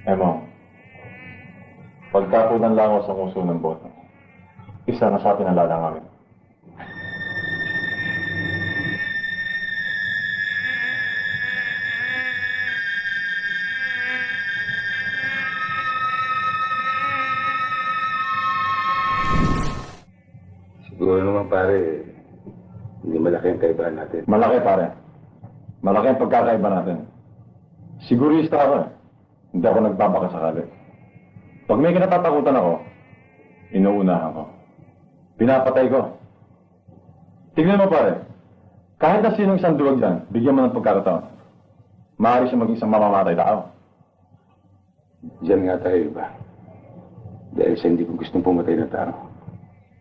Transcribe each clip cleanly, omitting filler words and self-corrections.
Emo, pagkakunan lang ako sa nguso ng boto, isa na sa atin ang lalangamin. Siguro naman pare, hindi malaki ang kaibahan natin. Malaki pare. Malaki ang pagkakaiba natin. Sigurista ako eh. Hindi ako nagbabakasakali. Pag may kinatatakutan ako, inuunahan ko. Pinapatay ko. Tignan mo pare, kahit na sinong isang duwag dyan, bigyan mo ng pagkakataon. Maaari siya maging isang mamamatay tao. Diyan nga tayo iba. Dahil sa hindi ko gustong pumatay na tao.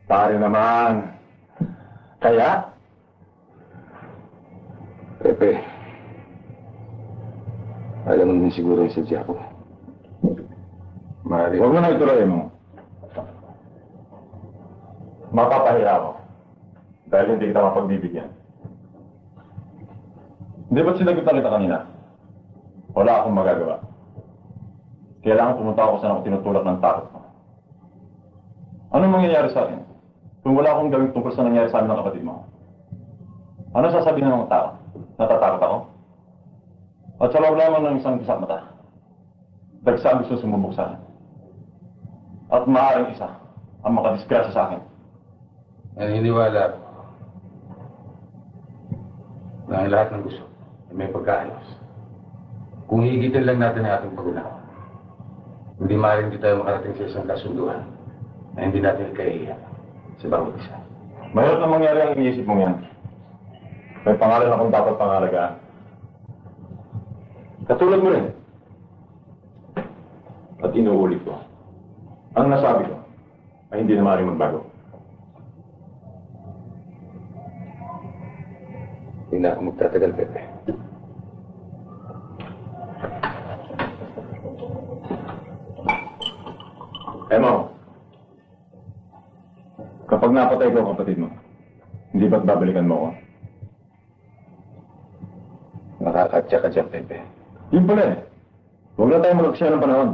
Pare naman. Kaya? Pepe, alam mo naman siguro yung sadya ko. Maaari. Huwag mo na ituloy mo. Mapapahiya ako. Dahil hindi kita mapagbibigyan. Hindi ba't sinagutan kita kanina? Wala akong magagawa. Kailangan pumunta ako saan ako tinutulak ng takot ko. Anong mangyayari sa akin? Kung wala akong gawing tungkol sa nangyari sa amin ng kapatid mo. Ano sasabihin ng mga tao? Natatakot ako? At sa loob lamang ng isang kisap mata, dagsa ang gusto sumubok sa akin. At maaaring isa ang makadisgrasya sa akin. Naniniwala ako na ang lahat ng gusto ay may pagkaayos. Kung higitin lang natin ang ating pagulang, hindi maaaring di tayo makarating sa isang kasunduan na hindi natin ikahiya sa bawat isa. Mahirap na mangyari ang iniisip mong yan. May pangalan akong dapat pangalagaan. Katulad mo rin. At inuulit ko. Ang nasabi ko ay hindi na maaaring magbago. Hindi na ako magtatagal, Pepe. Emo, kapag napatay ko ang kapatid mo, hindi ba't babalikan mo ako? Nakakatya ka dyan, Pepe. Yun pala eh. Huwag na tayo mag-aksya ng panahon.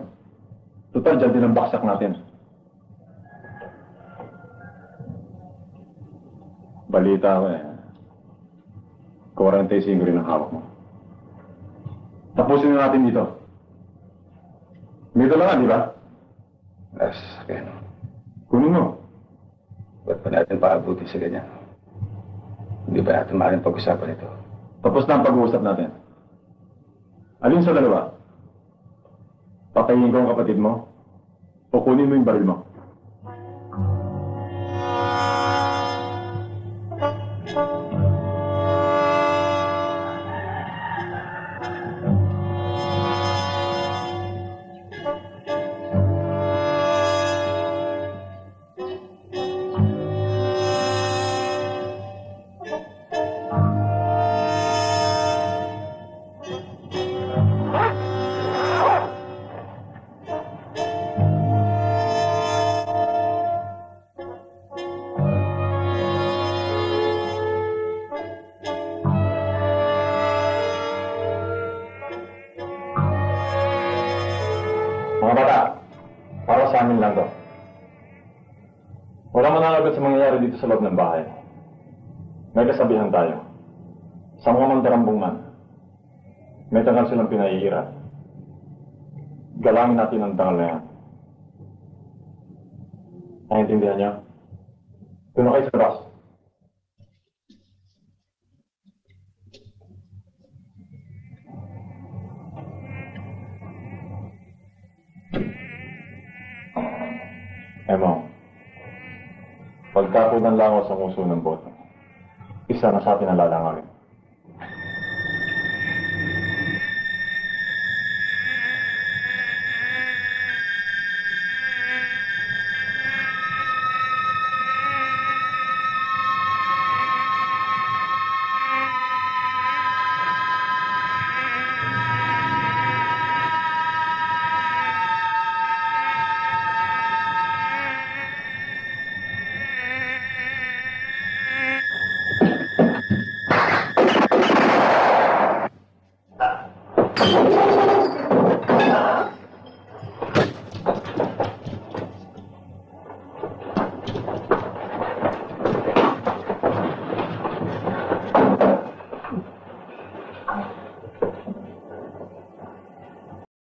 Total, dyan din ang baksak natin. Balita ko eh. 45 rin ang hawak mo. Tapusin na natin dito. Dito lang di ba? As, kaya Kunin mo. ba't pa natin paabuti sa ganyan? Hindi ba natin maaaring pag-usapan ito? Tapos na ang pag-uusap natin. Alin sa dalawa? Patayin ko ang kapatid mo o kunin mo yung baril mo? Mga bata, para sa amin lang to. Walang mananagot sa mangyayari dito sa loob ng bahay. May kasabihan tayo. Sa mga mandarambong man, may tangal silang pinaiira. Galangin natin ang tangal na yan. Naintindihan niyo? Doon na kayo sa labas. Emo, pagkakunan lang ako sa nguso ng boto, isa na sa atin ang lalangarin.